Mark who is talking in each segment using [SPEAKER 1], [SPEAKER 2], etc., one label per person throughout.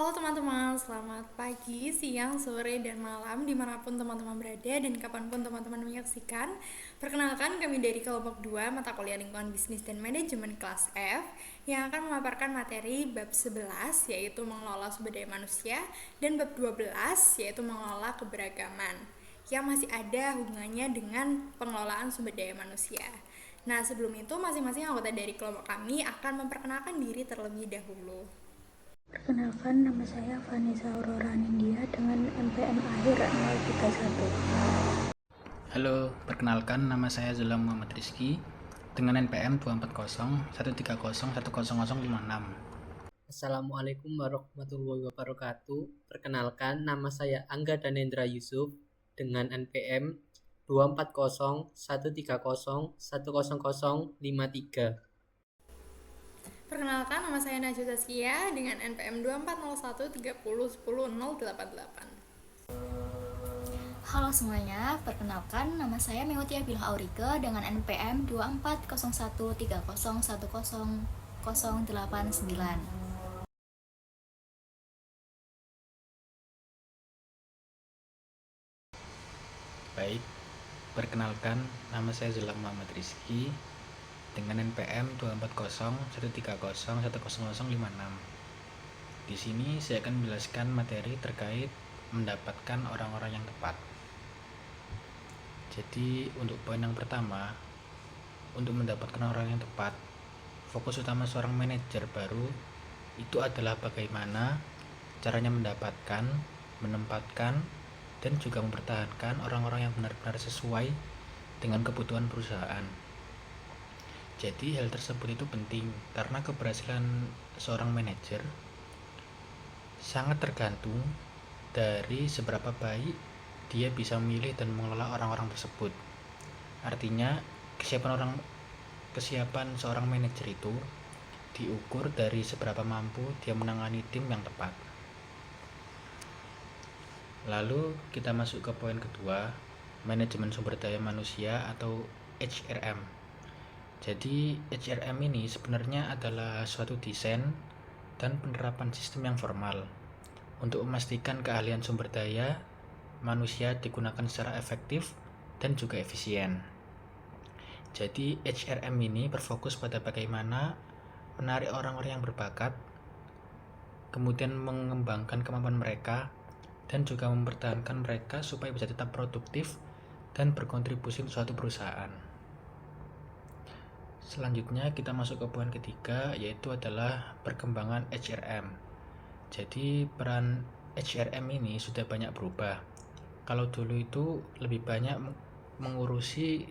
[SPEAKER 1] Halo teman-teman, selamat pagi, siang, sore, dan malam dimanapun teman-teman berada dan kapanpun teman-teman menyaksikan. Perkenalkan, kami dari kelompok 2 mata kuliah lingkungan bisnis dan manajemen kelas F yang akan memaparkan materi bab 11 yaitu mengelola sumber daya manusia dan bab 12 yaitu mengelola keberagaman yang masih ada hubungannya dengan pengelolaan sumber daya manusia. Nah, sebelum itu masing-masing anggota dari kelompok kami akan memperkenalkan diri terlebih dahulu.
[SPEAKER 2] Perkenalkan, nama saya Vanessa Aurora Nindya dengan NPM akhir 031.
[SPEAKER 3] Halo, perkenalkan nama saya Zulam Muhammad Rizky dengan NPM 240 130 100 10056.
[SPEAKER 4] Assalamualaikum warahmatullahi wabarakatuh. Perkenalkan, nama saya Angga Danendra Yusuf dengan NPM 240 130 100 10053.
[SPEAKER 1] Perkenalkan, nama saya Najwa Zaskia dengan NPM 2401 30 10 088.
[SPEAKER 5] Halo semuanya, perkenalkan nama saya Meutia Bilha Aurike dengan NPM 240130100089.
[SPEAKER 3] Baik, perkenalkan nama saya Zulam Muhammad Rizky dengan NPM 240 130 100 10056. Di sini saya akan menjelaskan materi terkait mendapatkan orang-orang yang tepat. Jadi untuk poin yang pertama, untuk mendapatkan orang yang tepat, fokus utama seorang manajer baru itu adalah bagaimana caranya mendapatkan, menempatkan, dan juga mempertahankan orang-orang yang benar-benar sesuai dengan kebutuhan perusahaan. Jadi hal tersebut itu penting karena keberhasilan seorang manajer sangat tergantung dari seberapa baik dia bisa memilih dan mengelola orang-orang tersebut. Artinya kesiapan seorang manajer itu diukur dari seberapa mampu dia menangani tim yang tepat. Lalu kita masuk ke poin kedua, manajemen sumber daya manusia atau HRM. Jadi HRM ini sebenarnya adalah suatu desain dan penerapan sistem yang formal untuk memastikan keahlian sumber daya manusia digunakan secara efektif dan juga efisien. Jadi HRM ini berfokus pada bagaimana menarik orang-orang yang berbakat, kemudian mengembangkan kemampuan mereka, dan juga mempertahankan mereka supaya bisa tetap produktif dan berkontribusi untuk suatu perusahaan. Selanjutnya kita masuk ke poin ketiga, yaitu adalah perkembangan HRM. Jadi peran HRM ini sudah banyak berubah. Kalau dulu itu lebih banyak mengurusi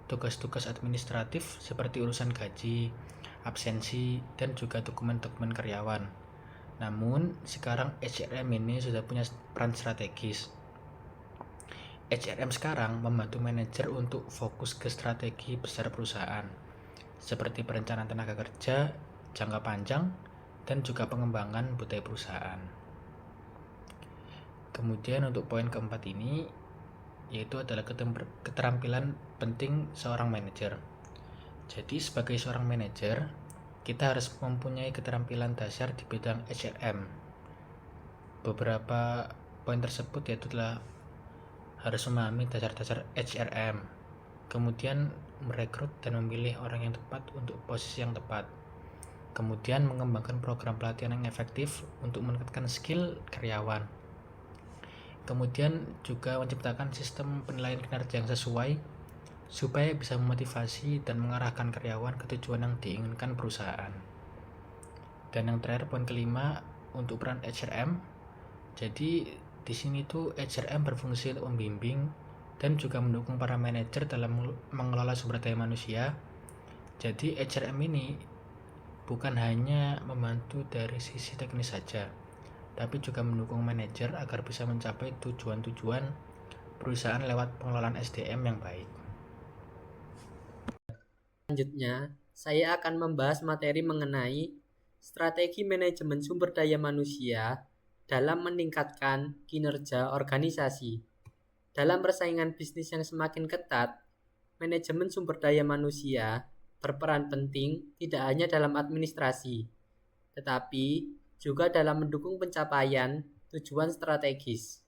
[SPEAKER 3] tugas-tugas administratif seperti urusan gaji, absensi, dan juga dokumen-dokumen karyawan. Namun sekarang HRM ini sudah punya peran strategis. HRM sekarang membantu manajer untuk fokus ke strategi besar perusahaan, seperti perencanaan tenaga kerja, jangka panjang, dan juga pengembangan budaya perusahaan. Kemudian untuk poin keempat ini, yaitu adalah keterampilan penting seorang manajer. Jadi sebagai seorang manajer, kita harus mempunyai keterampilan dasar di bidang HRM. Beberapa poin tersebut yaitu adalah harus memahami dasar-dasar HRM, kemudian merekrut dan memilih orang yang tepat untuk posisi yang tepat, kemudian mengembangkan program pelatihan yang efektif untuk meningkatkan skill karyawan, kemudian juga menciptakan sistem penilaian kinerja yang sesuai supaya bisa memotivasi dan mengarahkan karyawan ke tujuan yang diinginkan perusahaan. Dan yang terakhir poin kelima untuk peran HRM. Jadi di sini tuh HRM berfungsi untuk membimbing dan juga mendukung para manajer dalam mengelola sumber daya manusia. Jadi HRM ini bukan hanya membantu dari sisi teknis saja, tapi juga mendukung manajer agar bisa mencapai tujuan-tujuan perusahaan lewat pengelolaan SDM yang baik.
[SPEAKER 4] Selanjutnya, saya akan membahas materi mengenai strategi manajemen sumber daya manusia dalam meningkatkan kinerja organisasi. Dalam persaingan bisnis yang semakin ketat, manajemen sumber daya manusia berperan penting tidak hanya dalam administrasi, tetapi juga dalam mendukung pencapaian tujuan strategis.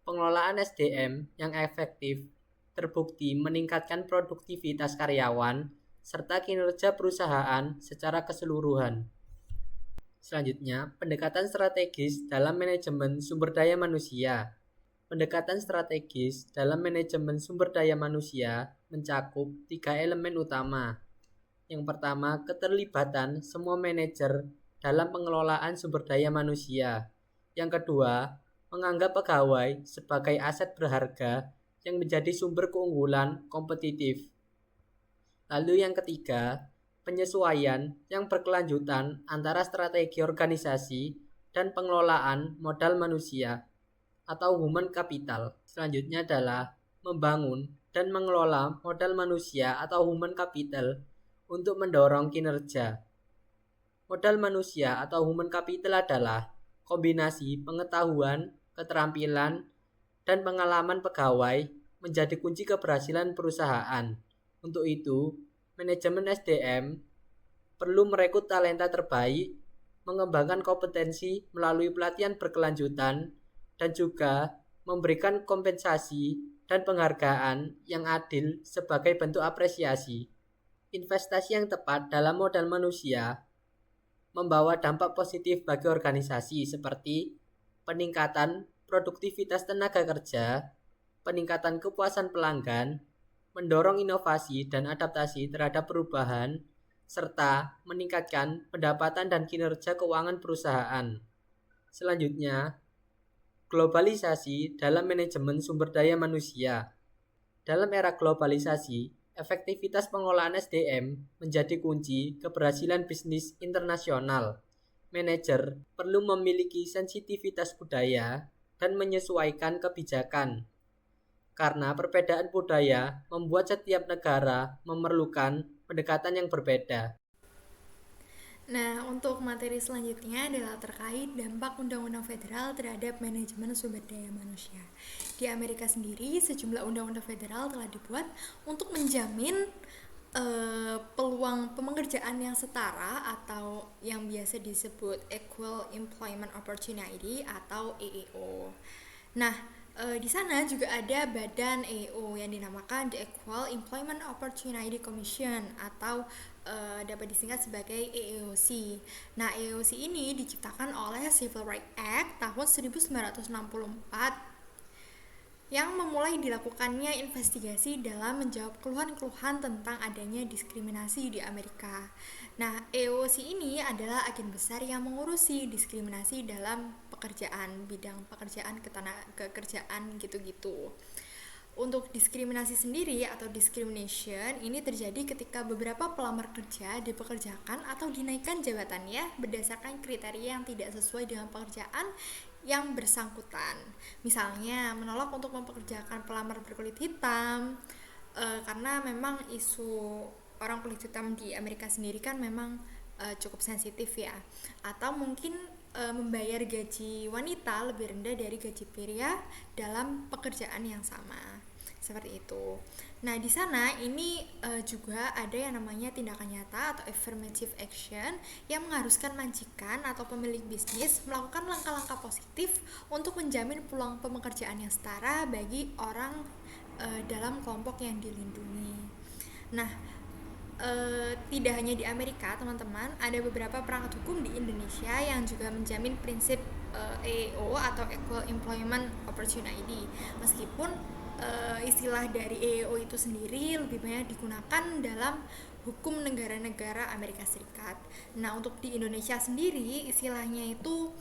[SPEAKER 4] Pengelolaan SDM yang efektif terbukti meningkatkan produktivitas karyawan serta kinerja perusahaan secara keseluruhan. Selanjutnya, pendekatan strategis dalam manajemen sumber daya manusia. Pendekatan strategis dalam manajemen sumber daya manusia mencakup 3 elemen utama. Yang pertama, keterlibatan semua manajer dalam pengelolaan sumber daya manusia. Yang kedua, menganggap pegawai sebagai aset berharga yang menjadi sumber keunggulan kompetitif. Lalu yang ketiga, penyesuaian yang berkelanjutan antara strategi organisasi dan pengelolaan modal manusia atau human capital. Selanjutnya adalah membangun dan mengelola modal manusia atau human capital untuk mendorong kinerja. Modal manusia atau human capital adalah kombinasi pengetahuan, keterampilan, dan pengalaman pegawai menjadi kunci keberhasilan perusahaan. Untuk itu, manajemen SDM perlu merekrut talenta terbaik, mengembangkan kompetensi melalui pelatihan berkelanjutan, dan juga memberikan kompensasi dan penghargaan yang adil sebagai bentuk apresiasi. Investasi yang tepat dalam modal manusia membawa dampak positif bagi organisasi seperti peningkatan produktivitas tenaga kerja, peningkatan kepuasan pelanggan, mendorong inovasi dan adaptasi terhadap perubahan, serta meningkatkan pendapatan dan kinerja keuangan perusahaan. Selanjutnya, globalisasi dalam manajemen sumber daya manusia. Dalam era globalisasi, efektivitas pengelolaan SDM menjadi kunci keberhasilan bisnis internasional. Manajer perlu memiliki sensitivitas budaya dan menyesuaikan kebijakan. Karena perbedaan budaya membuat setiap negara memerlukan pendekatan yang berbeda.
[SPEAKER 1] Nah, untuk materi selanjutnya adalah terkait dampak Undang-Undang Federal terhadap manajemen sumber daya manusia. Di Amerika sendiri, sejumlah undang-undang federal telah dibuat untuk menjamin peluang pekerjaan yang setara atau yang biasa disebut Equal Employment Opportunity atau EEO. Nah, di sana juga ada badan EEO yang dinamakan The Equal Employment Opportunity Commission atau dapat disingkat sebagai EEOC. Nah, EEOC ini diciptakan oleh Civil Rights Act tahun 1964 yang memulai dilakukannya investigasi dalam menjawab keluhan-keluhan tentang adanya diskriminasi di Amerika. Nah, EEOC ini adalah agen besar yang mengurusi diskriminasi dalam pekerjaan, bidang pekerjaan ketenagakerjaan gitu-gitu. Untuk diskriminasi sendiri atau discrimination ini terjadi ketika beberapa pelamar kerja dipekerjakan atau dinaikkan jabatannya berdasarkan kriteria yang tidak sesuai dengan pekerjaan yang bersangkutan. Misalnya menolak untuk mempekerjakan pelamar berkulit hitam karena memang isu orang kulit hitam di Amerika sendiri kan memang cukup sensitif ya. Atau mungkin membayar gaji wanita lebih rendah dari gaji pria dalam pekerjaan yang sama. Seperti itu. Nah, di sana ini juga ada yang namanya tindakan nyata atau affirmative action yang mengharuskan majikan atau pemilik bisnis melakukan langkah-langkah positif untuk menjamin peluang pekerjaan yang setara bagi orang dalam kelompok yang dilindungi. Nah, tidak hanya di Amerika, teman-teman, ada beberapa perangkat hukum di Indonesia yang juga menjamin prinsip EEO atau Equal Employment Opportunity. Meskipun istilah dari EEO itu sendiri lebih banyak digunakan dalam hukum negara-negara Amerika Serikat. Nah, untuk di Indonesia sendiri istilahnya itu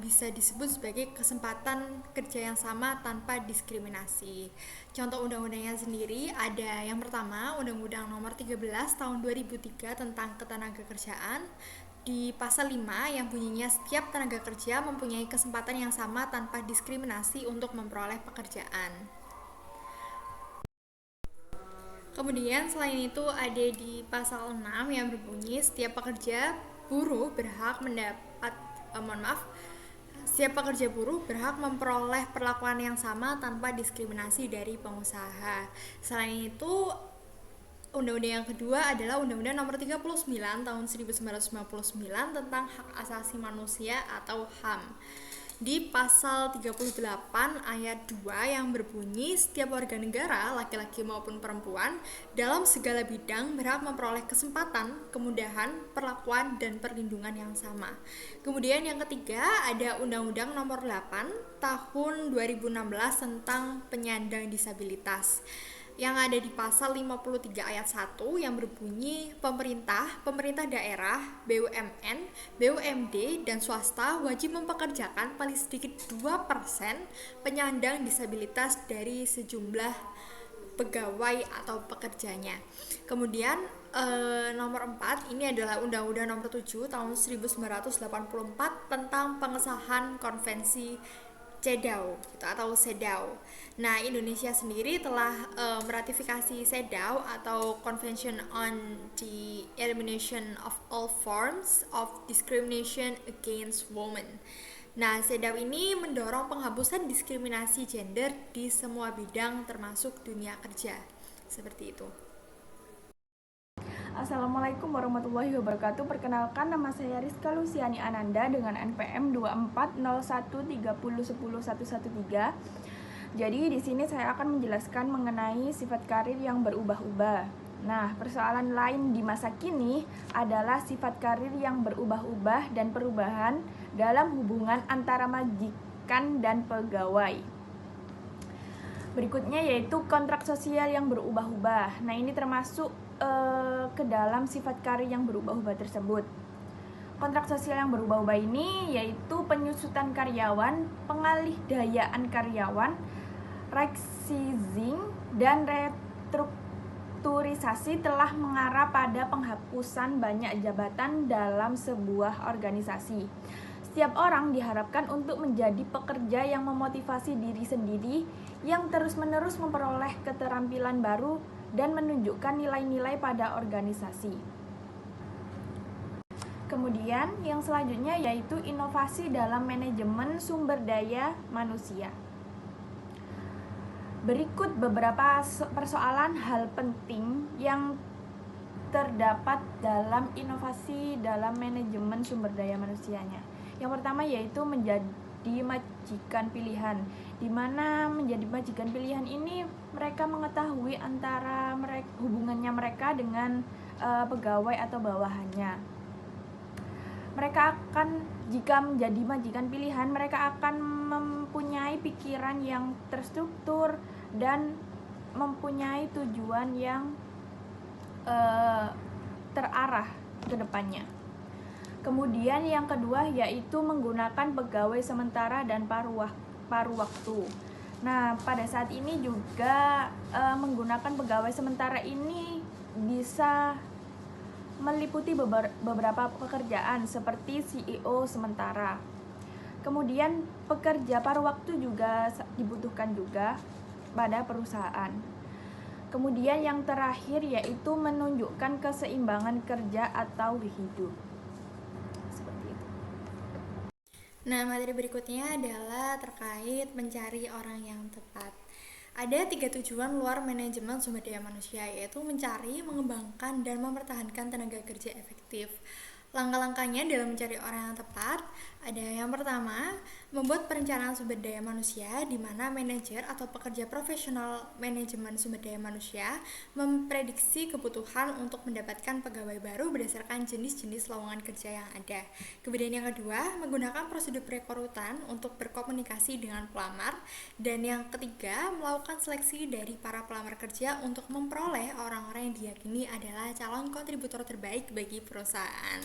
[SPEAKER 1] bisa disebut sebagai kesempatan kerja yang sama tanpa diskriminasi. Contoh undang-undangnya sendiri ada yang pertama, Undang-Undang Nomor 13 Tahun 2003 tentang Ketenagakerjaan. Di pasal 5 yang bunyinya setiap tenaga kerja mempunyai kesempatan yang sama tanpa diskriminasi untuk memperoleh pekerjaan. Kemudian selain itu ada di pasal 6 yang berbunyi setiap pekerja buruh berhak memperoleh perlakuan yang sama tanpa diskriminasi dari pengusaha. Selain itu Undang-undang yang kedua adalah Undang-Undang Nomor 39 Tahun 1999 tentang Hak Asasi Manusia atau HAM. Di pasal 38 ayat 2 yang berbunyi setiap warga negara, laki-laki maupun perempuan, dalam segala bidang berhak memperoleh kesempatan, kemudahan, perlakuan, dan perlindungan yang sama. Kemudian yang ketiga ada Undang-Undang Nomor 8 Tahun 2016 tentang penyandang disabilitas yang ada di pasal 53 ayat 1 yang berbunyi pemerintah daerah, BUMN, BUMD, dan swasta wajib mempekerjakan paling sedikit 2% penyandang disabilitas dari sejumlah pegawai atau pekerjanya. Kemudian nomor 4 ini adalah Undang-Undang Nomor 7 Tahun 1984 tentang pengesahan konvensi CEDAW gitu, atau CEDAW. Nah, Indonesia sendiri telah meratifikasi CEDAW atau Convention on the Elimination of All Forms of Discrimination Against Women. Nah, CEDAW ini mendorong penghapusan diskriminasi gender di semua bidang termasuk dunia kerja. Seperti itu.
[SPEAKER 6] Assalamualaikum warahmatullahi wabarakatuh. Perkenalkan, nama saya Rizka Luciani Ananda dengan NPM 240130101113. Jadi di sini saya akan menjelaskan mengenai sifat karir yang berubah-ubah. Nah, persoalan lain di masa kini adalah sifat karir yang berubah-ubah dan perubahan dalam hubungan antara majikan dan pegawai. Berikutnya yaitu kontrak sosial yang berubah-ubah. Nah, ini termasuk ke dalam sifat karir yang berubah-ubah tersebut. Kontrak sosial yang berubah-ubah ini yaitu penyusutan karyawan, pengalih-dayaan karyawan, right sizing, dan restrukturisasi telah mengarah pada penghapusan banyak jabatan dalam sebuah organisasi. Setiap orang diharapkan untuk menjadi pekerja yang memotivasi diri sendiri, yang terus-menerus memperoleh keterampilan baru dan menunjukkan nilai-nilai pada organisasi. Kemudian yang selanjutnya yaitu inovasi dalam manajemen sumber daya manusia. Berikut beberapa persoalan hal penting yang terdapat dalam inovasi dalam manajemen sumber daya manusianya. Yang pertama yaitu menjadi majikan pilihan, di mana menjadi majikan pilihan ini mereka mengetahui antara hubungannya mereka dengan pegawai atau bawahannya. Mereka akan, jika menjadi majikan pilihan, mereka akan mempunyai pikiran yang terstruktur dan mempunyai tujuan yang terarah ke depannya. Kemudian yang kedua yaitu menggunakan pegawai sementara dan paruh waktu. Nah, pada saat ini juga menggunakan pegawai sementara ini bisa meliputi beberapa pekerjaan seperti CEO sementara. Kemudian pekerja paruh waktu juga dibutuhkan juga pada perusahaan. Kemudian yang terakhir yaitu menunjukkan keseimbangan kerja atau hidup.
[SPEAKER 1] Nah, materi berikutnya adalah terkait mencari orang yang tepat. Ada 3 tujuan luar manajemen sumber daya manusia, yaitu mencari, mengembangkan, dan mempertahankan tenaga kerja efektif. Langkah-langkahnya dalam mencari orang yang tepat ada yang pertama, membuat perencanaan sumber daya manusia di mana manajer atau pekerja profesional manajemen sumber daya manusia memprediksi kebutuhan untuk mendapatkan pegawai baru berdasarkan jenis-jenis lowongan kerja yang ada. Kemudian yang kedua, menggunakan prosedur perekrutan untuk berkomunikasi dengan pelamar. Dan yang ketiga, melakukan seleksi dari para pelamar kerja untuk memperoleh orang-orang yang diyakini adalah calon kontributor terbaik bagi perusahaan.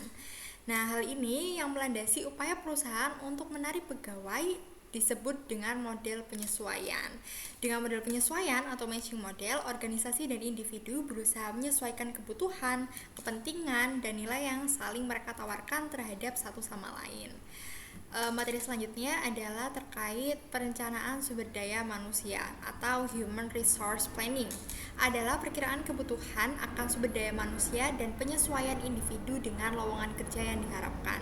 [SPEAKER 1] Nah, hal ini yang melandasi upaya perusahaan untuk menarik pegawai disebut dengan model penyesuaian. Dengan model penyesuaian atau matching model, organisasi dan individu berusaha menyesuaikan kebutuhan, kepentingan, dan nilai yang saling mereka tawarkan terhadap satu sama lain. Materi selanjutnya adalah terkait perencanaan sumber daya manusia atau human resource planning. Adalah perkiraan kebutuhan akan sumber daya manusia dan penyesuaian individu dengan lowongan kerja yang diharapkan.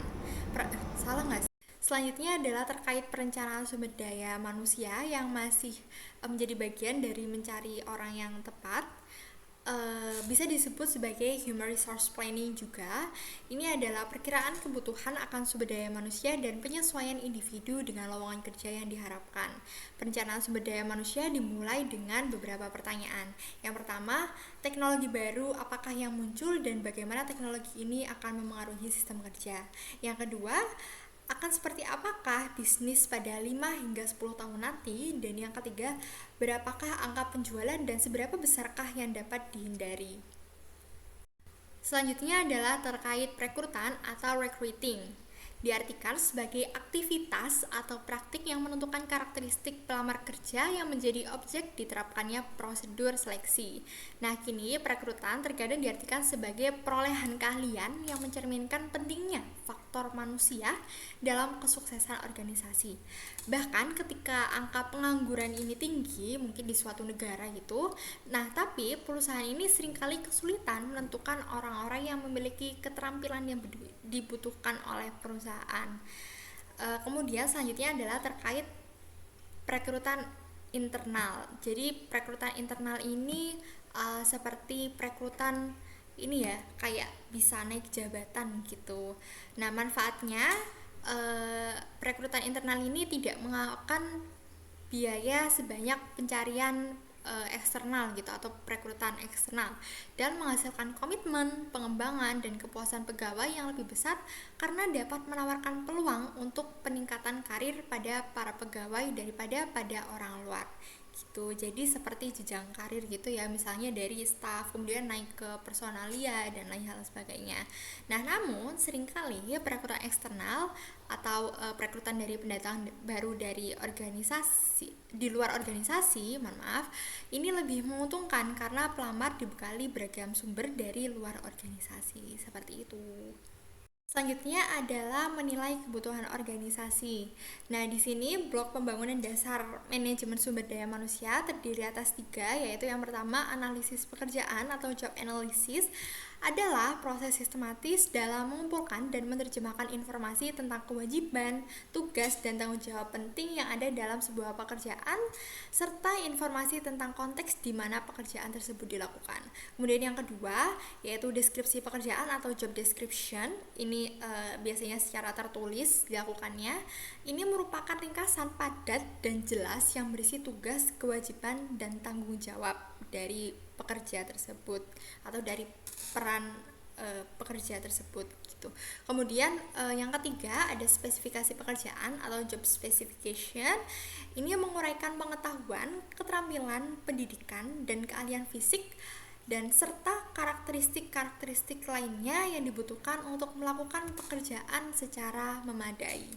[SPEAKER 1] Salah nggak sih? Selanjutnya adalah terkait perencanaan sumber daya manusia yang masih menjadi bagian dari mencari orang yang tepat. bisa disebut sebagai human resource planning juga. Ini adalah perkiraan kebutuhan akan sumber daya manusia dan penyesuaian individu dengan lowongan kerja yang diharapkan. Perencanaan sumber daya manusia dimulai dengan beberapa pertanyaan. Yang pertama, teknologi baru apakah yang muncul dan bagaimana teknologi ini akan memengaruhi sistem kerja. Yang kedua, akan seperti apakah bisnis pada 5 hingga 10 tahun nanti, dan yang ketiga, berapakah angka penjualan dan seberapa besarkah yang dapat dihindari. Selanjutnya adalah terkait rekrutan atau recruiting. Diartikan sebagai aktivitas atau praktik yang menentukan karakteristik pelamar kerja yang menjadi objek diterapkannya prosedur seleksi. Nah, kini perekrutan terkadang diartikan sebagai perolehan keahlian yang mencerminkan pentingnya faktor manusia dalam kesuksesan organisasi. Bahkan ketika angka pengangguran ini tinggi, mungkin di suatu negara gitu, nah tapi perusahaan ini seringkali kesulitan menentukan orang-orang yang memiliki keterampilan yang dibutuhkan oleh perusahaan. Kemudian selanjutnya adalah terkait perekrutan internal. Jadi perekrutan internal ini seperti perekrutan ini ya, kayak bisa naik jabatan gitu. Nah, manfaatnya perekrutan internal ini tidak memakan biaya sebanyak pencarian eksternal gitu atau perekrutan eksternal, dan menghasilkan komitmen, pengembangan, dan kepuasan pegawai yang lebih besar karena dapat menawarkan peluang untuk peningkatan karir pada para pegawai daripada pada orang luar gitu. Jadi seperti jenjang karir gitu ya, misalnya dari staff kemudian naik ke personalia dan lain hal sebagainya. Nah, namun seringkali perekrutan eksternal atau perekrutan dari pendatang baru dari organisasi di luar organisasi, ini lebih menguntungkan karena pelamar dibekali beragam sumber dari luar organisasi, seperti itu. Selanjutnya adalah menilai kebutuhan organisasi. Nah, di sini blok pembangunan dasar manajemen sumber daya manusia terdiri atas 3, yaitu yang pertama analisis pekerjaan atau job analysis adalah proses sistematis dalam mengumpulkan dan menerjemahkan informasi tentang kewajiban, tugas, dan tanggung jawab penting yang ada dalam sebuah pekerjaan, serta informasi tentang konteks di mana pekerjaan tersebut dilakukan. Kemudian yang kedua, yaitu deskripsi pekerjaan atau job description. Ini biasanya secara tertulis dilakukannya. Ini merupakan ringkasan padat dan jelas yang berisi tugas, kewajiban, dan tanggung jawab dari pekerja tersebut atau dari peran pekerja tersebut gitu. Kemudian yang ketiga ada spesifikasi pekerjaan atau job specification. Ini menguraikan pengetahuan, keterampilan, pendidikan, dan keahlian fisik dan serta karakteristik-karakteristik lainnya yang dibutuhkan untuk melakukan pekerjaan secara memadai.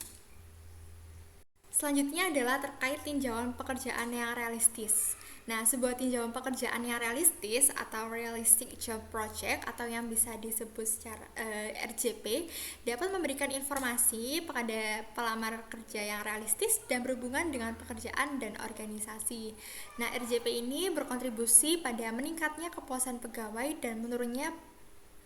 [SPEAKER 1] Selanjutnya adalah terkait tinjauan pekerjaan yang realistis. Nah, sebuah tinjauan pekerjaan yang realistis atau realistic job project atau yang bisa disebut secara RJP dapat memberikan informasi kepada pelamar kerja yang realistis dan berhubungan dengan pekerjaan dan organisasi. Nah, RJP ini berkontribusi pada meningkatnya kepuasan pegawai dan menurunnya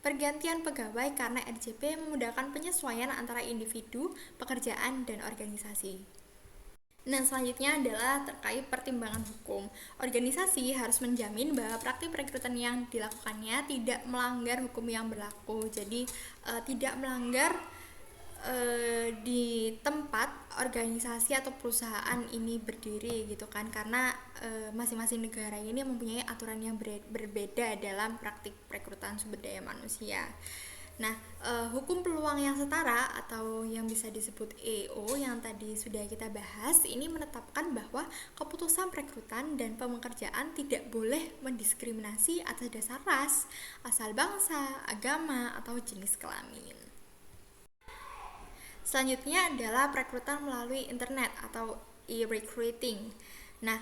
[SPEAKER 1] pergantian pegawai karena RJP memudahkan penyesuaian antara individu, pekerjaan, dan organisasi. Nah, selanjutnya adalah terkait pertimbangan hukum. Organisasi harus menjamin bahwa praktik perekrutan yang dilakukannya tidak melanggar hukum yang berlaku. Jadi tidak melanggar di tempat organisasi atau perusahaan ini berdiri gitu kan, karena masing-masing negara ini mempunyai aturan yang berbeda dalam praktik perekrutan sumber daya manusia. Nah, hukum peluang yang setara atau yang bisa disebut EO yang tadi sudah kita bahas ini menetapkan bahwa keputusan perekrutan dan pekerjaan tidak boleh mendiskriminasi atas dasar ras, asal bangsa, agama, atau jenis kelamin. Selanjutnya adalah perekrutan melalui internet atau e-recruiting. Nah,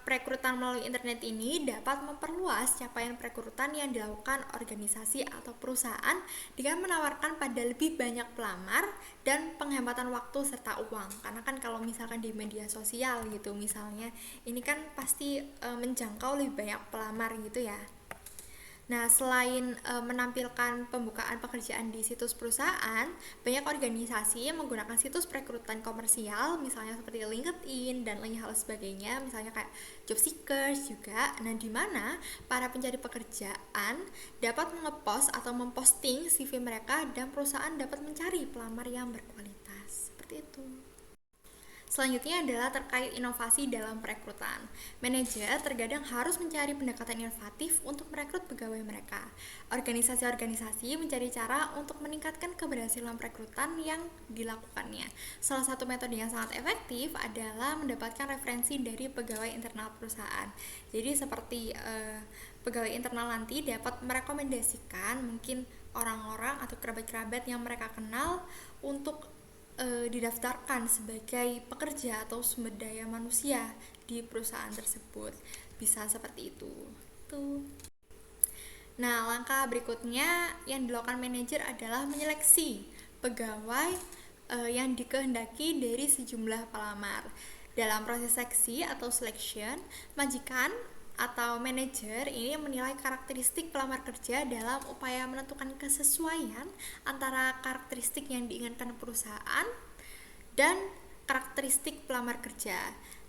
[SPEAKER 1] perekrutan melalui internet ini dapat memperluas capaian perekrutan yang dilakukan organisasi atau perusahaan dengan menawarkan pada lebih banyak pelamar dan penghematan waktu serta uang. Karena kan kalau misalkan di media sosial gitu misalnya, ini kan pasti menjangkau lebih banyak pelamar gitu ya. Nah, selain menampilkan pembukaan pekerjaan di situs perusahaan, banyak organisasi yang menggunakan situs perekrutan komersial, misalnya seperti LinkedIn dan lain hal sebagainya, misalnya kayak job seekers juga. Nah, di mana para pencari pekerjaan dapat mengepost atau memposting CV mereka dan perusahaan dapat mencari pelamar yang berkualitas. Seperti itu. Selanjutnya adalah terkait inovasi dalam perekrutan. Manajer terkadang harus mencari pendekatan inovatif untuk merekrut pegawai mereka. Organisasi-organisasi mencari cara untuk meningkatkan keberhasilan perekrutan yang dilakukannya. Salah satu metode yang sangat efektif adalah mendapatkan referensi dari pegawai internal perusahaan. Jadi seperti pegawai internal nanti dapat merekomendasikan mungkin orang-orang atau kerabat-kerabat yang mereka kenal untuk didaftarkan sebagai pekerja atau sumber daya manusia di perusahaan tersebut. Bisa seperti itu. Tuh. Nah, langkah berikutnya yang dilakukan manajer adalah menyeleksi pegawai yang dikehendaki dari sejumlah pelamar. Dalam proses seleksi atau selection, majikan atau manajer ini menilai karakteristik pelamar kerja dalam upaya menentukan kesesuaian antara karakteristik yang diinginkan perusahaan dan karakteristik pelamar kerja.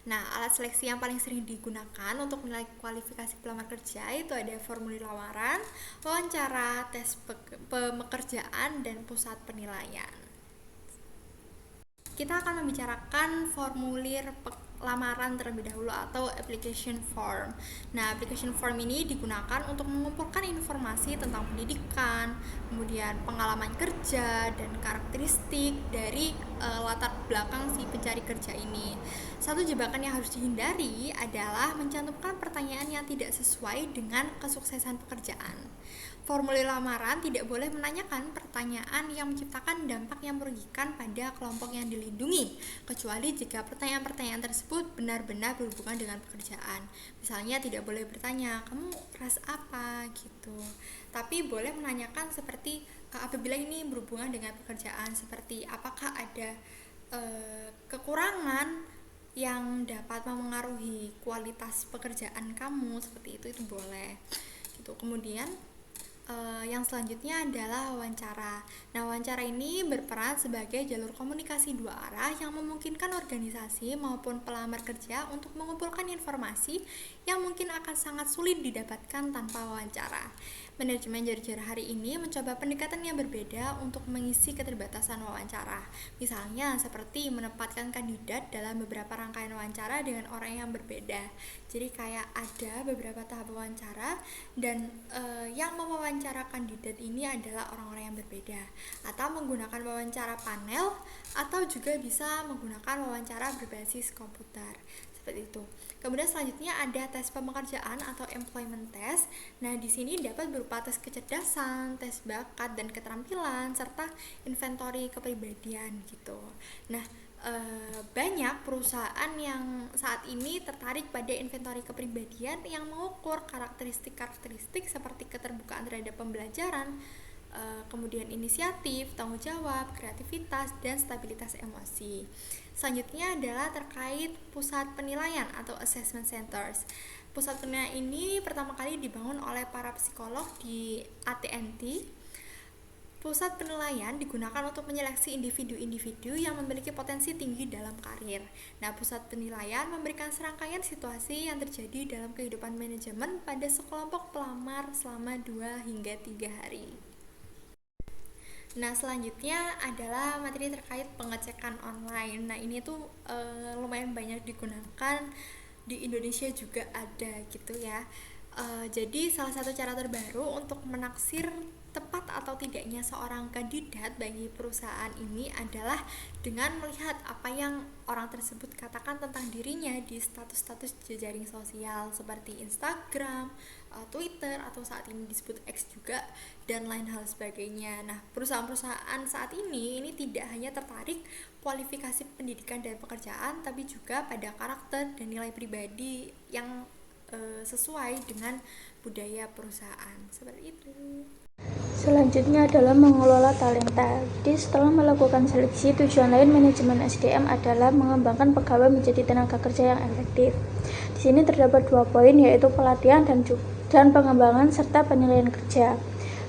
[SPEAKER 1] Nah, alat seleksi yang paling sering digunakan untuk menilai kualifikasi pelamar kerja itu ada formulir lamaran, wawancara, tes pekerjaan, dan pusat penilaian. Kita akan membicarakan formulir lamaran terlebih dahulu atau application form. Nah, application form ini digunakan untuk mengumpulkan informasi tentang pendidikan, kemudian pengalaman kerja dan karakteristik dari latar belakang si pencari kerja ini. Satu jebakan yang harus dihindari adalah mencantumkan pertanyaan yang tidak sesuai dengan kesuksesan pekerjaan. Formulir lamaran tidak boleh menanyakan pertanyaan yang menciptakan dampak yang merugikan pada kelompok yang dilindungi, kecuali jika pertanyaan-pertanyaan tersebut benar-benar berhubungan dengan pekerjaan. Misalnya tidak boleh bertanya, kamu ras apa gitu. Tapi boleh menanyakan seperti apabila ini berhubungan dengan pekerjaan, seperti apakah ada kekurangan yang dapat memengaruhi kualitas pekerjaan kamu, seperti itu boleh. Gitu. Kemudian yang selanjutnya adalah wawancara. Nah, wawancara ini berperan sebagai jalur komunikasi dua arah yang memungkinkan organisasi maupun pelamar kerja untuk mengumpulkan informasi yang mungkin akan sangat sulit didapatkan tanpa wawancara. Manajemen Jujur hari ini mencoba pendekatan yang berbeda untuk mengisi keterbatasan wawancara. Misalnya seperti menempatkan kandidat dalam beberapa rangkaian wawancara dengan orang yang berbeda. Jadi kayak ada beberapa tahap wawancara dan yang mewawancara kandidat ini adalah orang-orang yang berbeda. Atau menggunakan wawancara panel atau juga bisa menggunakan wawancara berbasis komputer. Seperti itu. Kemudian selanjutnya ada tes pekerjaan atau employment test. Nah, di sini dapat berupa tes kecerdasan, tes bakat dan keterampilan serta inventory kepribadian gitu. Nah, banyak perusahaan yang saat ini tertarik pada inventory kepribadian yang mengukur karakteristik-karakteristik seperti keterbukaan terhadap pembelajaran, kemudian inisiatif, tanggung jawab, kreativitas, dan stabilitas emosi. Selanjutnya adalah terkait pusat penilaian atau assessment centers. Pusat penilaian ini pertama kali dibangun oleh para psikolog di AT&T. Pusat penilaian digunakan untuk menyeleksi individu-individu yang memiliki potensi tinggi dalam karir. Nah, pusat penilaian memberikan serangkaian situasi yang terjadi dalam kehidupan manajemen pada sekelompok pelamar selama 2 hingga 3 hari. Nah, selanjutnya adalah materi terkait pengecekan online. Nah, ini tuh lumayan banyak digunakan di Indonesia juga ada gitu ya. Jadi salah satu cara terbaru untuk menaksir tepat atau tidaknya seorang kandidat bagi perusahaan ini adalah dengan melihat apa yang orang tersebut katakan tentang dirinya di status-status jejaring sosial seperti Instagram, Twitter, atau saat ini disebut X juga, dan lain hal sebagainya. Nah, perusahaan-perusahaan saat ini tidak hanya tertarik kualifikasi pendidikan dan pekerjaan, tapi juga pada karakter dan nilai pribadi yang sesuai dengan budaya perusahaan. Seperti itu.
[SPEAKER 2] Selanjutnya adalah mengelola talenta. Jadi setelah melakukan seleksi, tujuan lain manajemen SDM adalah mengembangkan pegawai menjadi tenaga kerja yang efektif. Di sini terdapat 2 poin, yaitu pelatihan dan dan pengembangan serta penilaian kerja.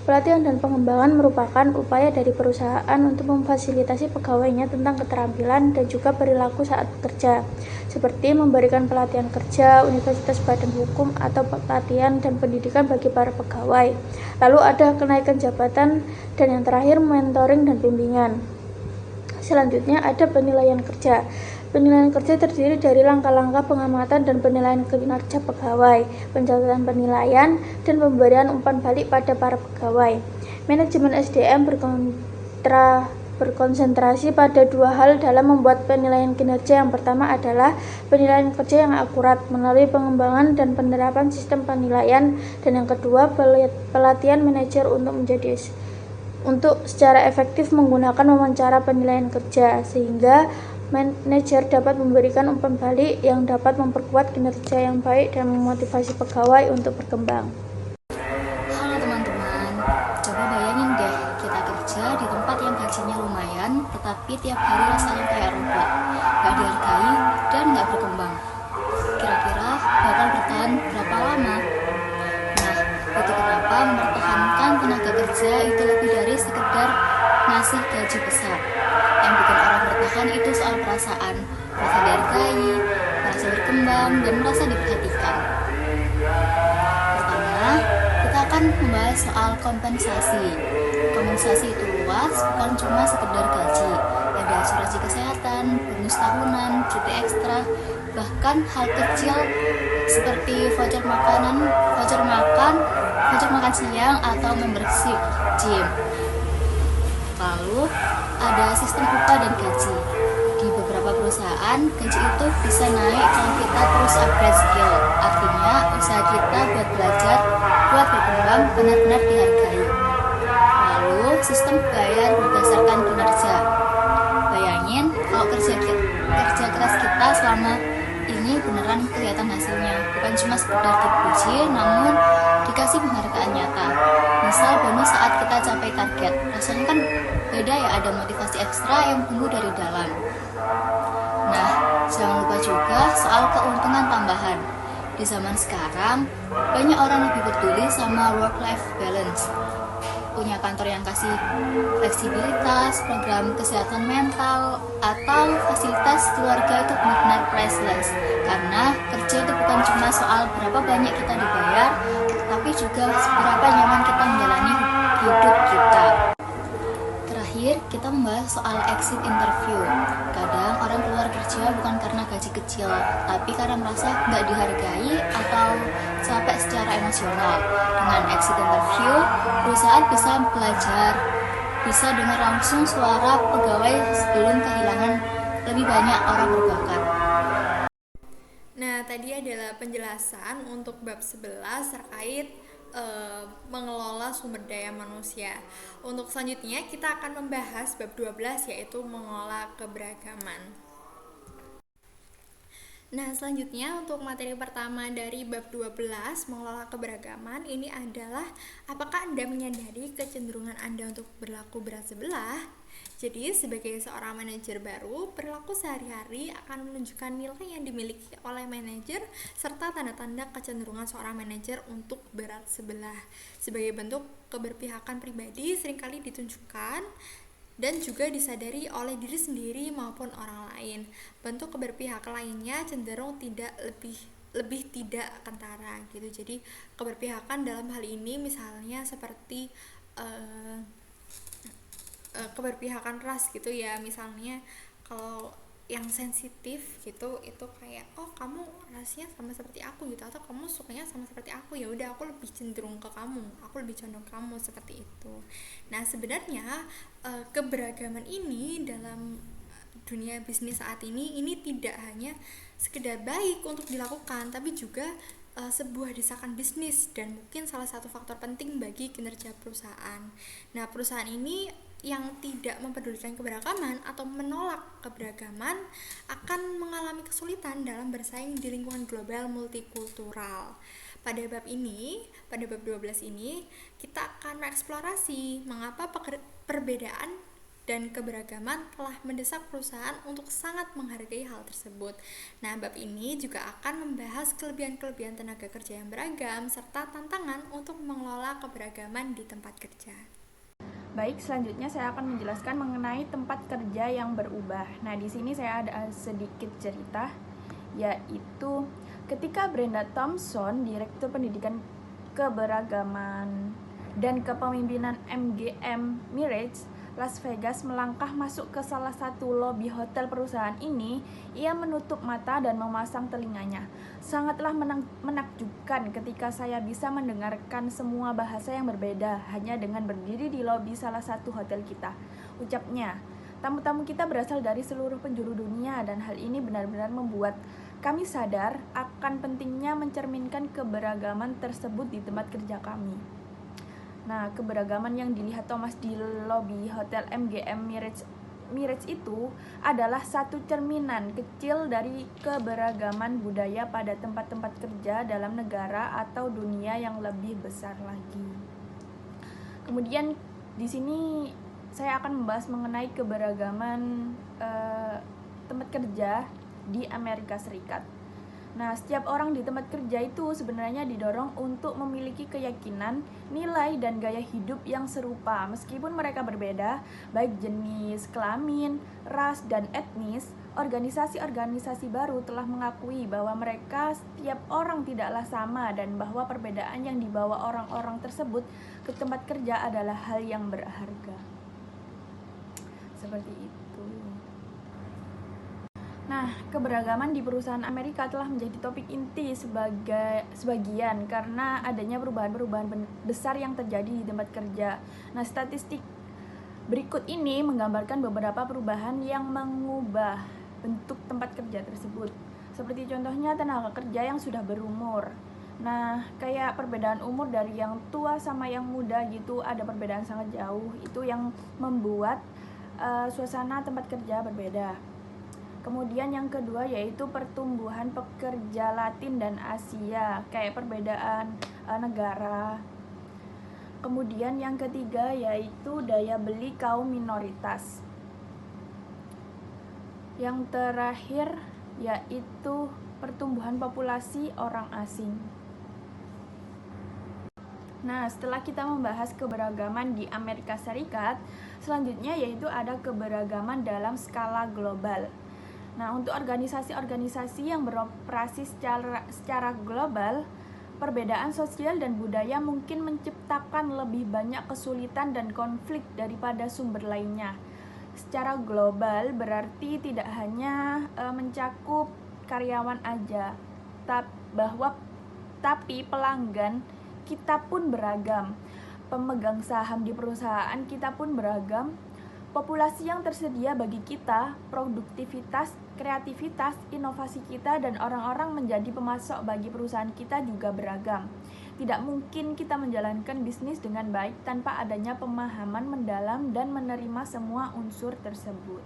[SPEAKER 2] Pelatihan dan pengembangan merupakan upaya dari perusahaan untuk memfasilitasi pegawainya tentang keterampilan dan juga perilaku saat bekerja, seperti memberikan pelatihan kerja, universitas badan hukum, atau pelatihan dan pendidikan bagi para pegawai. Lalu ada kenaikan jabatan, dan yang terakhir mentoring dan bimbingan. Selanjutnya ada penilaian kerja. Penilaian kerja terdiri dari langkah-langkah pengamatan dan penilaian kinerja pegawai, pencatatan penilaian, dan pemberian umpan balik pada para pegawai. Manajemen SDM berkonsentrasi pada dua hal dalam membuat penilaian kinerja. Yang pertama adalah penilaian kerja yang akurat melalui pengembangan dan penerapan sistem penilaian, dan yang kedua pelatihan manajer untuk secara efektif menggunakan wawancara penilaian kerja, sehingga manajer dapat memberikan umpan balik yang dapat memperkuat kinerja yang baik dan memotivasi pegawai untuk berkembang.
[SPEAKER 5] Halo teman-teman, coba bayangin deh kita kerja di tempat yang gajinya lumayan, tetapi tiap hari rasanya kayak robot, gak dihargai dan gak berkembang. Kira-kira bakal bertahan berapa lama? Nah, itu kenapa mempertahankan tenaga kerja itu lebih dari sekedar ngasih gaji besar. Yang bikin orang bertahan itu soal perasaan, merasa dihargai, merasa berkembang, dan merasa diperhatikan. Pertama, kita akan membahas soal kompensasi. Kompensasi itu luas, bukan cuma sekedar gaji. Ada asuransi kesehatan, bonus tahunan, cuti ekstra, bahkan hal kecil seperti voucher makan, voucher makan siang, atau membership gym. Lalu ada sistem upah dan gaji. Di beberapa perusahaan, gaji itu bisa naik kalau kita terus upgrade skill. Artinya, usaha kita buat belajar, buat berkembang benar-benar dihargai. Lalu, sistem bayar berdasarkan kinerja. Bayangin kalau kerja keras kita selama ini beneran kelihatan hasilnya, bukan cuma sekedar dipuji, namun dikasih penghargaan nyata. Misal bonus saat kita capai target, rasanya kan beda ya, ada motivasi ekstra yang tumbuh dari dalam. Nah, jangan lupa juga soal keuntungan tambahan. Di zaman sekarang, banyak orang lebih peduli sama work-life balance. Punya kantor yang kasih fleksibilitas, program kesehatan mental, atau fasilitas keluarga itu benar-benar priceless. Karena kerja itu bukan cuma soal berapa banyak kita dibayar, tapi juga seberapa nyaman kita menjalani hidup kita. Terakhir, kita membahas soal exit interview. Kadang orang keluar kerja bukan karena gaji kecil, tapi karena merasa nggak dihargai atau capek secara emosional. Dengan exit interview, perusahaan bisa belajar, bisa dengar langsung suara pegawai sebelum kehilangan lebih banyak orang berbakat.
[SPEAKER 1] Nah, tadi adalah penjelasan untuk bab 11 terkait mengelola sumber daya manusia. Untuk selanjutnya kita akan membahas bab 12, yaitu mengelola keberagaman. Nah, selanjutnya untuk materi pertama dari bab 12 mengelola keberagaman ini adalah apakah Anda menyadari kecenderungan Anda untuk berlaku berat sebelah? Jadi, sebagai seorang manajer baru, perilaku sehari-hari akan menunjukkan nilai yang dimiliki oleh manajer serta tanda-tanda kecenderungan seorang manajer untuk berat sebelah. Sebagai bentuk keberpihakan pribadi seringkali ditunjukkan dan juga disadari oleh diri sendiri maupun orang lain. Bentuk keberpihakan lainnya cenderung lebih tidak kentara gitu. Jadi, keberpihakan dalam hal ini misalnya seperti keberpihakan ras gitu ya, misalnya kalau yang sensitif gitu itu kayak kamu rasnya sama seperti aku gitu, atau kamu sukanya sama seperti aku, ya udah aku lebih cenderung ke kamu, aku lebih condong kamu, seperti itu. Nah, sebenarnya keberagaman ini dalam dunia bisnis saat ini tidak hanya sekedar baik untuk dilakukan, tapi juga sebuah desakan bisnis dan mungkin salah satu faktor penting bagi kinerja perusahaan. Nah, perusahaan ini yang tidak mempedulikan keberagaman atau menolak keberagaman akan mengalami kesulitan dalam bersaing di lingkungan global multikultural. Pada bab 12 ini, kita akan mengeksplorasi mengapa perbedaan dan keberagaman telah mendesak perusahaan untuk sangat menghargai hal tersebut. Nah, bab ini juga akan membahas kelebihan-kelebihan tenaga kerja yang beragam serta tantangan untuk mengelola keberagaman di tempat kerja.
[SPEAKER 6] Baik, selanjutnya saya akan menjelaskan mengenai tempat kerja yang berubah. Nah, di sini saya ada sedikit cerita, yaitu ketika Brenda Thompson, Direktur Pendidikan Keberagaman dan Kepemimpinan MGM Mirage Las Vegas melangkah masuk ke salah satu lobi hotel perusahaan ini, ia menutup mata dan memasang telinganya. Sangatlah menakjubkan ketika saya bisa mendengarkan semua bahasa yang berbeda hanya dengan berdiri di lobi salah satu hotel kita. Ucapnya, tamu-tamu kita berasal dari seluruh penjuru dunia dan hal ini benar-benar membuat kami sadar akan pentingnya mencerminkan keberagaman tersebut di tempat kerja kami. Nah, keberagaman yang dilihat Thomas di lobi Hotel MGM Mirage itu adalah satu cerminan kecil dari keberagaman budaya pada tempat-tempat kerja dalam negara atau dunia yang lebih besar lagi. Kemudian di sini saya akan membahas mengenai keberagaman tempat kerja di Amerika Serikat. Nah, setiap orang di tempat kerja itu sebenarnya didorong untuk memiliki keyakinan, nilai, dan gaya hidup yang serupa. Meskipun mereka berbeda, baik jenis, kelamin, ras, dan etnis, organisasi-organisasi baru telah mengakui bahwa mereka setiap orang tidaklah sama dan bahwa perbedaan yang dibawa orang-orang tersebut ke tempat kerja adalah hal yang berharga. Seperti itu. Nah, keberagaman di perusahaan Amerika telah menjadi topik inti sebagian karena adanya perubahan-perubahan besar yang terjadi di tempat kerja. Nah, statistik berikut ini menggambarkan beberapa perubahan yang mengubah bentuk tempat kerja tersebut. Seperti contohnya tenaga kerja yang sudah berumur. Nah, kayak perbedaan umur dari yang tua sama yang muda gitu, ada perbedaan sangat jauh. Itu yang membuat suasana tempat kerja berbeda. Kemudian yang kedua yaitu pertumbuhan pekerja Latin dan Asia, kayak perbedaan negara. Kemudian yang ketiga yaitu daya beli kaum minoritas. Yang terakhir yaitu pertumbuhan populasi orang asing. Nah, setelah kita membahas keberagaman di Amerika Serikat, selanjutnya yaitu ada keberagaman dalam skala global. Nah, untuk organisasi-organisasi yang beroperasi secara global, perbedaan sosial dan budaya mungkin menciptakan lebih banyak kesulitan dan konflik daripada sumber lainnya. Secara global berarti tidak hanya mencakup karyawan aja, tapi pelanggan kita pun beragam. Pemegang saham di perusahaan kita pun beragam. Populasi yang tersedia bagi kita, produktivitas, kreativitas, inovasi kita, dan orang-orang menjadi pemasok bagi perusahaan kita juga beragam. Tidak mungkin kita menjalankan bisnis dengan baik tanpa adanya pemahaman mendalam dan menerima semua unsur tersebut.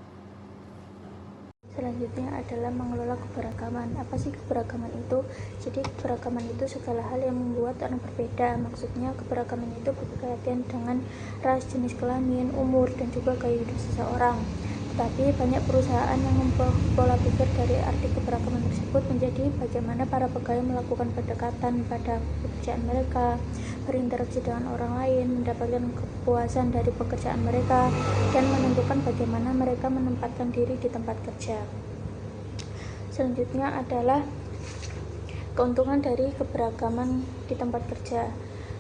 [SPEAKER 2] Selanjutnya adalah mengelola keberagaman. Apa sih keberagaman itu? Jadi keberagaman itu segala hal yang membuat orang berbeda. Maksudnya keberagaman itu berkaitan dengan ras, jenis kelamin, umur, dan juga gaya hidup seseorang. Tetapi banyak perusahaan yang membawa pola pikir dari arti keberagaman tersebut menjadi bagaimana para pegawai melakukan pendekatan pada pekerjaan mereka, berinteraksi dengan orang lain, mendapatkan kepuasan dari pekerjaan mereka, dan menentukan bagaimana mereka menempatkan diri di tempat kerja. Selanjutnya adalah keuntungan dari keberagaman di tempat kerja.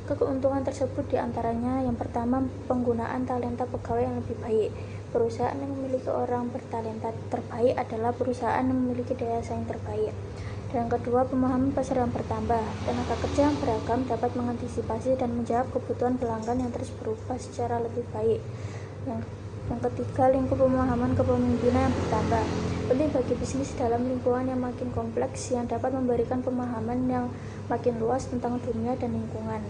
[SPEAKER 2] Keuntungan tersebut diantaranya yang pertama, penggunaan talenta pegawai yang lebih baik. Perusahaan yang memiliki orang bertalenta terbaik adalah perusahaan yang memiliki daya saing terbaik. Dan yang kedua, pemahaman pasar yang bertambah. Tenaga kerja yang beragam dapat mengantisipasi dan menjawab kebutuhan pelanggan yang terus berubah secara lebih baik. Yang ketiga, lingkup pemahaman kepemimpinan yang bertambah. Penting bagi bisnis dalam lingkungan yang makin kompleks yang dapat memberikan pemahaman yang makin luas tentang dunia dan lingkungan.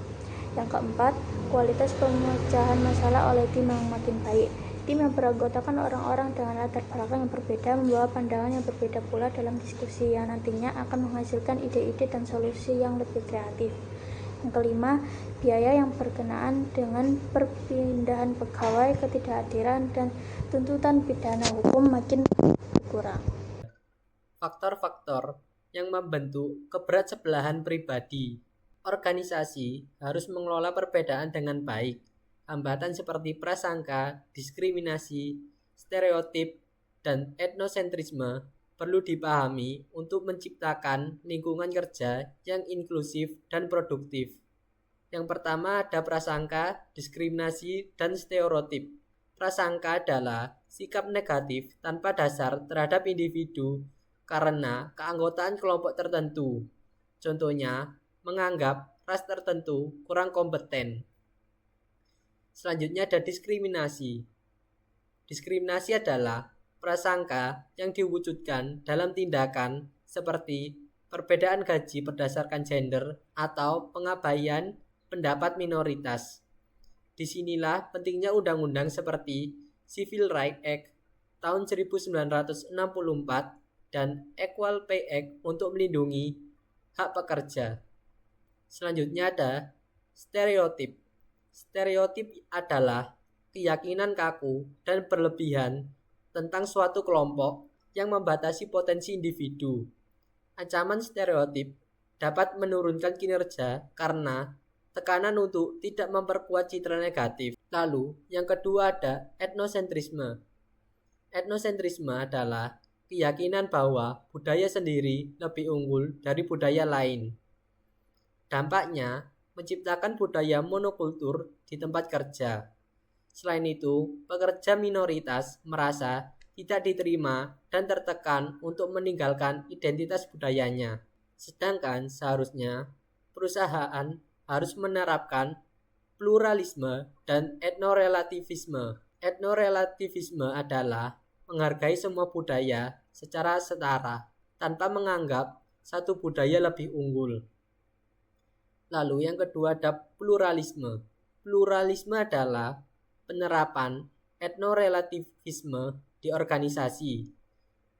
[SPEAKER 2] Yang keempat, kualitas pemecahan masalah oleh tim yang makin baik. Tim yang beranggotakan orang-orang dengan latar belakang yang berbeda membawa pandangan yang berbeda pula dalam diskusi yang nantinya akan menghasilkan ide-ide dan solusi yang lebih kreatif. Yang kelima, biaya yang berkenaan dengan perpindahan pegawai, ketidakhadiran, dan tuntutan pidana hukum makin berkurang.
[SPEAKER 4] Faktor-faktor yang membentuk keberat-sebelahan pribadi. Organisasi harus mengelola perbedaan dengan baik. Hambatan seperti prasangka, diskriminasi, stereotip, dan etnosentrisme perlu dipahami untuk menciptakan lingkungan kerja yang inklusif dan produktif. Yang pertama ada prasangka, diskriminasi, dan stereotip. Prasangka adalah sikap negatif tanpa dasar terhadap individu karena keanggotaan kelompok tertentu. Contohnya, menganggap ras tertentu kurang kompeten. Selanjutnya ada diskriminasi. Diskriminasi adalah prasangka yang diwujudkan dalam tindakan seperti perbedaan gaji berdasarkan gender atau pengabaian pendapat minoritas. Disinilah pentingnya undang-undang seperti Civil Rights Act tahun 1964 dan Equal Pay Act untuk melindungi hak pekerja. Selanjutnya ada stereotip. Stereotip adalah keyakinan kaku dan berlebihan tentang suatu kelompok yang membatasi potensi individu. Ancaman stereotip dapat menurunkan kinerja karena tekanan untuk tidak memperkuat citra negatif. Lalu, yang kedua ada etnosentrisme. Etnosentrisme adalah keyakinan bahwa budaya sendiri lebih unggul dari budaya lain. Dampaknya, menciptakan budaya monokultur di tempat kerja. Selain itu, pekerja minoritas merasa tidak diterima dan tertekan untuk meninggalkan identitas budayanya. Sedangkan seharusnya perusahaan harus menerapkan pluralisme dan etnorelativisme. Etnorelativisme adalah menghargai semua budaya secara setara tanpa menganggap satu budaya lebih unggul. Lalu yang kedua ada pluralisme. Pluralisme adalah penerapan etnorelativisme di organisasi,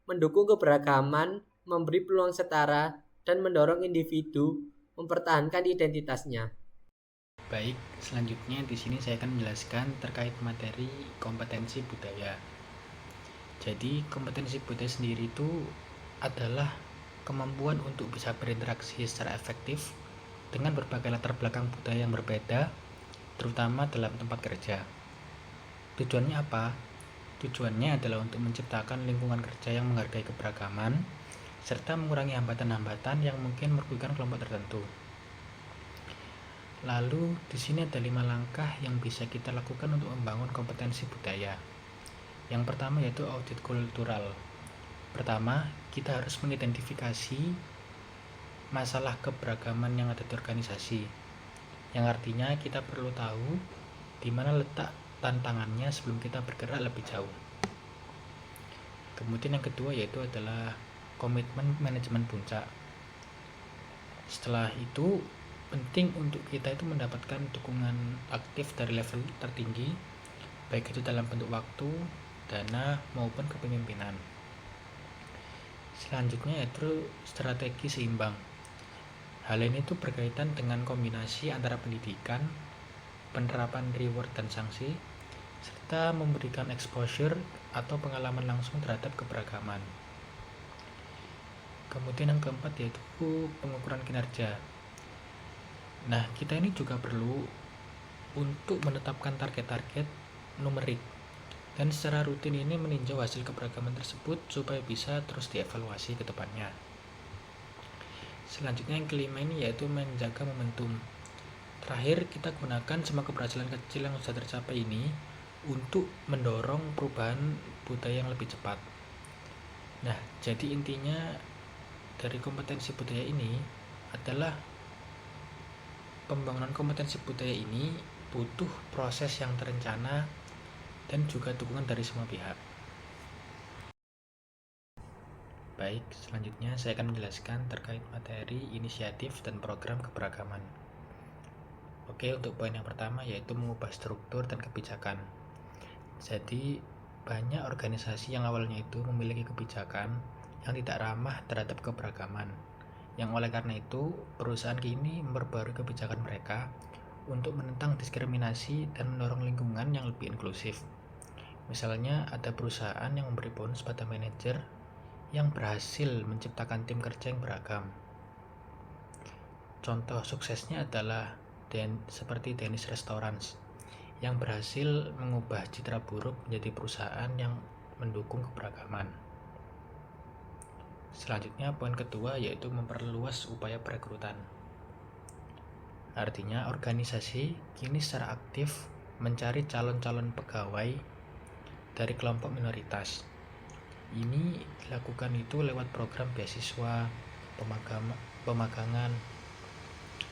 [SPEAKER 4] mendukung keberagaman, memberi peluang setara, dan mendorong individu mempertahankan identitasnya.
[SPEAKER 3] Baik, selanjutnya di sini saya akan menjelaskan terkait materi kompetensi budaya. Jadi, kompetensi budaya sendiri itu adalah kemampuan untuk bisa berinteraksi secara efektif dengan berbagai latar belakang budaya yang berbeda, terutama dalam tempat kerja. Tujuannya apa? Tujuannya adalah untuk menciptakan lingkungan kerja yang menghargai keberagaman, serta mengurangi hambatan-hambatan yang mungkin merugikan kelompok tertentu. Lalu, di sini ada 5 langkah yang bisa kita lakukan untuk membangun kompetensi budaya. Yang pertama yaitu audit kultural. Pertama, kita harus mengidentifikasi masalah keberagaman yang ada di organisasi, yang artinya kita perlu tahu di mana letak tantangannya sebelum kita bergerak lebih jauh. Kemudian yang kedua yaitu adalah komitmen manajemen puncak. Setelah itu penting untuk kita itu mendapatkan dukungan aktif dari level tertinggi, baik itu dalam bentuk waktu, dana maupun kepemimpinan. Selanjutnya yaitu strategi seimbang. Hal ini tuh berkaitan dengan kombinasi antara pendidikan, penerapan reward dan sanksi, serta memberikan exposure atau pengalaman langsung terhadap keberagaman. Kemudian yang keempat yaitu pengukuran kinerja. Nah, kita ini juga perlu untuk menetapkan target-target numerik dan secara rutin ini meninjau hasil keberagaman tersebut supaya bisa terus dievaluasi ke depannya. Selanjutnya yang kelima ini yaitu menjaga momentum. Terakhir, kita gunakan semua keberhasilan kecil yang sudah tercapai ini untuk mendorong perubahan budaya yang lebih cepat. Nah, jadi intinya dari kompetensi budaya ini adalah pembangunan kompetensi budaya ini butuh proses yang terencana dan juga dukungan dari semua pihak. Baik, selanjutnya saya akan menjelaskan terkait materi, inisiatif, dan program keberagaman. Oke, untuk poin yang pertama yaitu mengubah struktur dan kebijakan. Jadi, banyak organisasi yang awalnya itu memiliki kebijakan yang tidak ramah terhadap keberagaman, Yang oleh karena itu, perusahaan kini memperbarui kebijakan mereka untuk menentang diskriminasi dan mendorong lingkungan yang lebih inklusif. Misalnya, ada perusahaan yang memberi bonus pada manajer yang berhasil menciptakan tim kerja yang beragam. Contoh suksesnya adalah seperti Dennis Restaurants yang berhasil mengubah citra buruk menjadi perusahaan yang mendukung keberagaman. Selanjutnya, poin kedua yaitu memperluas upaya perekrutan. Artinya, organisasi kini secara aktif mencari calon-calon pegawai dari kelompok minoritas. Ini dilakukan itu lewat program beasiswa, pemagangan,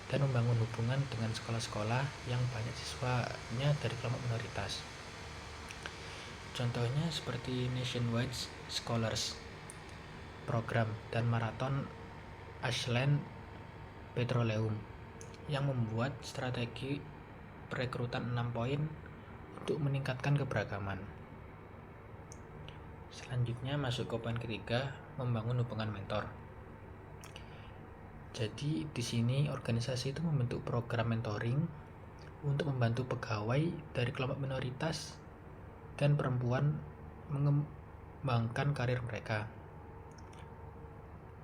[SPEAKER 3] dan membangun hubungan dengan sekolah-sekolah yang banyak siswanya dari kelompok minoritas. Contohnya seperti Nationwide Scholars Program dan Marathon Ashland Petroleum yang membuat strategi perekrutan 6 poin untuk meningkatkan keberagaman. Selanjutnya masuk ke poin ketiga, membangun hubungan mentor. Jadi di sini organisasi itu membentuk program mentoring untuk membantu pegawai dari kelompok minoritas dan perempuan mengembangkan karir mereka.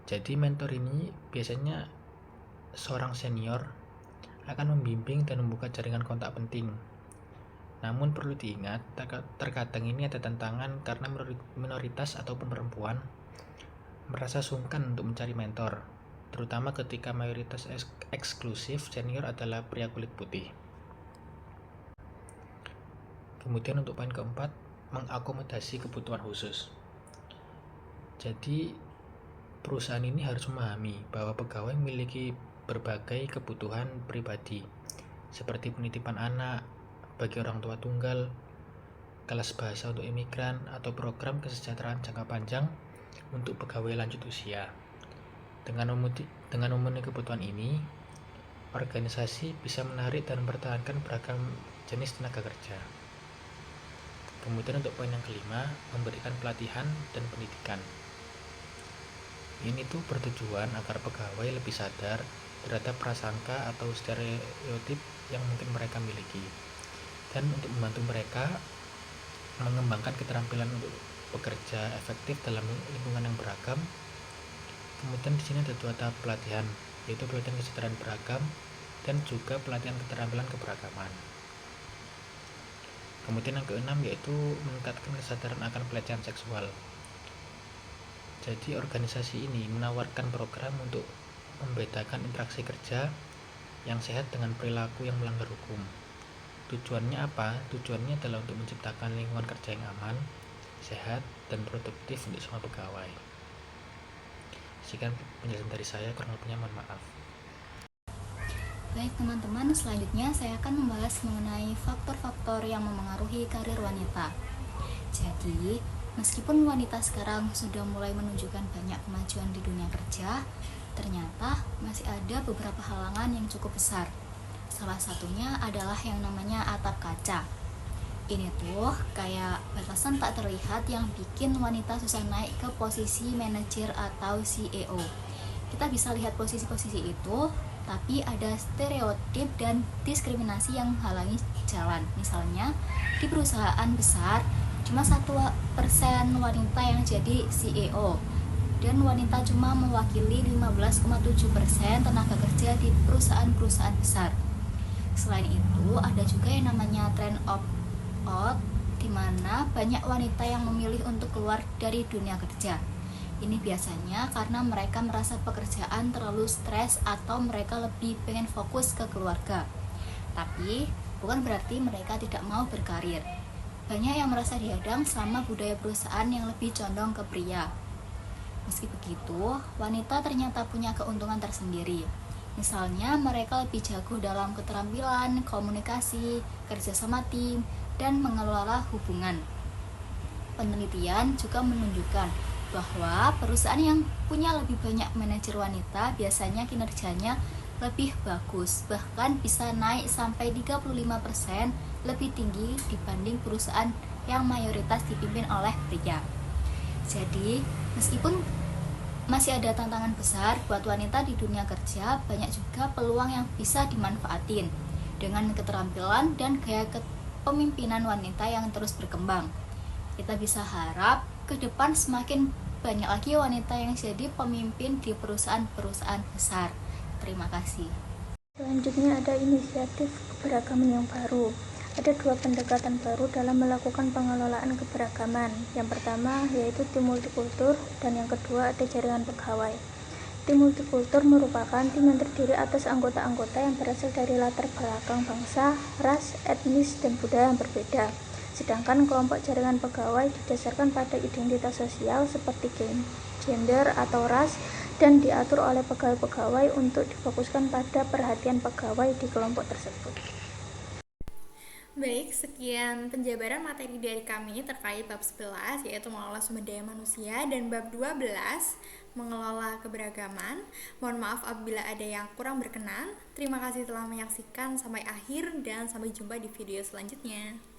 [SPEAKER 3] Jadi mentor ini biasanya seorang senior akan membimbing dan membuka jaringan kontak penting. Namun perlu diingat, terkadang ini ada tantangan karena minoritas ataupun perempuan merasa sungkan untuk mencari mentor, terutama ketika mayoritas eksklusif senior adalah pria kulit putih. Kemudian untuk poin keempat, mengakomodasi kebutuhan khusus. Jadi perusahaan ini harus memahami bahwa pegawai memiliki berbagai kebutuhan pribadi, seperti penitipan anak bagi orang tua tunggal, kelas bahasa untuk imigran, atau program kesejahteraan jangka panjang untuk pegawai lanjut usia. Dengan memenuhi kebutuhan ini, organisasi bisa menarik dan mempertahankan beragam jenis tenaga kerja. Kemudian untuk poin yang kelima, memberikan pelatihan dan pendidikan. Ini tuh bertujuan agar pegawai lebih sadar terhadap prasangka atau stereotip yang mungkin mereka miliki, dan untuk membantu mereka mengembangkan keterampilan untuk bekerja efektif dalam lingkungan yang beragam. Kemudian di sini ada 2 tahap pelatihan, yaitu pelatihan kesejahteraan beragam dan juga pelatihan keterampilan keberagaman. Kemudian yang keenam yaitu meningkatkan kesadaran akan pelecehan seksual. Jadi organisasi ini menawarkan program untuk membedakan interaksi kerja yang sehat dengan perilaku yang melanggar hukum. Tujuannya apa? Tujuannya adalah untuk menciptakan lingkungan kerja yang aman, sehat, dan produktif untuk semua pegawai. Sekian penjelasan dari saya, kurang lebihnya mohon maaf.
[SPEAKER 5] Baik teman-teman, selanjutnya saya akan membahas mengenai faktor-faktor yang memengaruhi karir wanita. Jadi, meskipun wanita sekarang sudah mulai menunjukkan banyak kemajuan di dunia kerja, ternyata masih ada beberapa halangan yang cukup besar. Salah satunya adalah yang namanya atap kaca. Ini tuh kayak batasan tak terlihat yang bikin wanita susah naik ke posisi manajer atau CEO. Kita bisa lihat posisi-posisi itu, tapi ada stereotip dan diskriminasi yang menghalangi jalan. Misalnya, di perusahaan besar, cuma 1% wanita yang jadi CEO, dan wanita cuma mewakili 15,7% tenaga kerja di perusahaan-perusahaan besar. Selain itu, ada juga yang namanya trend opt-out, di mana banyak wanita yang memilih untuk keluar dari dunia kerja. Ini biasanya karena mereka merasa pekerjaan terlalu stres atau mereka lebih pengen fokus ke keluarga. Tapi, bukan berarti mereka tidak mau berkarir. Banyak yang merasa dihadang sama budaya perusahaan yang lebih condong ke pria. Meski begitu, wanita ternyata punya keuntungan tersendiri. Misalnya, mereka lebih jago dalam keterampilan, komunikasi, kerja sama tim, dan mengelola hubungan. Penelitian juga menunjukkan bahwa perusahaan yang punya lebih banyak manajer wanita biasanya kinerjanya lebih bagus, bahkan bisa naik sampai 35% lebih tinggi dibanding perusahaan yang mayoritas dipimpin oleh pria. Jadi, meskipun masih ada tantangan besar buat wanita di dunia kerja, banyak juga peluang yang bisa dimanfaatin dengan keterampilan dan gaya kepemimpinan wanita yang terus berkembang. Kita bisa harap ke depan semakin banyak lagi wanita yang jadi pemimpin di perusahaan-perusahaan besar. Terima kasih.
[SPEAKER 2] Selanjutnya ada inisiatif keberagaman yang baru. Ada dua pendekatan baru dalam melakukan pengelolaan keberagaman. Yang pertama yaitu tim multikultur dan yang kedua ada jaringan pegawai. Tim multikultur merupakan tim yang terdiri atas anggota-anggota yang berasal dari latar belakang bangsa, ras, etnis, dan budaya yang berbeda. Sedangkan kelompok jaringan pegawai didasarkan pada identitas sosial seperti gender atau ras dan diatur oleh pegawai-pegawai untuk difokuskan pada perhatian pegawai di kelompok tersebut.
[SPEAKER 1] Baik, sekian penjabaran materi dari kami terkait bab 11 yaitu mengelola sumber daya manusia dan bab 12 mengelola keberagaman. Mohon maaf apabila ada yang kurang berkenan. Terima kasih telah menyaksikan sampai akhir dan sampai jumpa di video selanjutnya.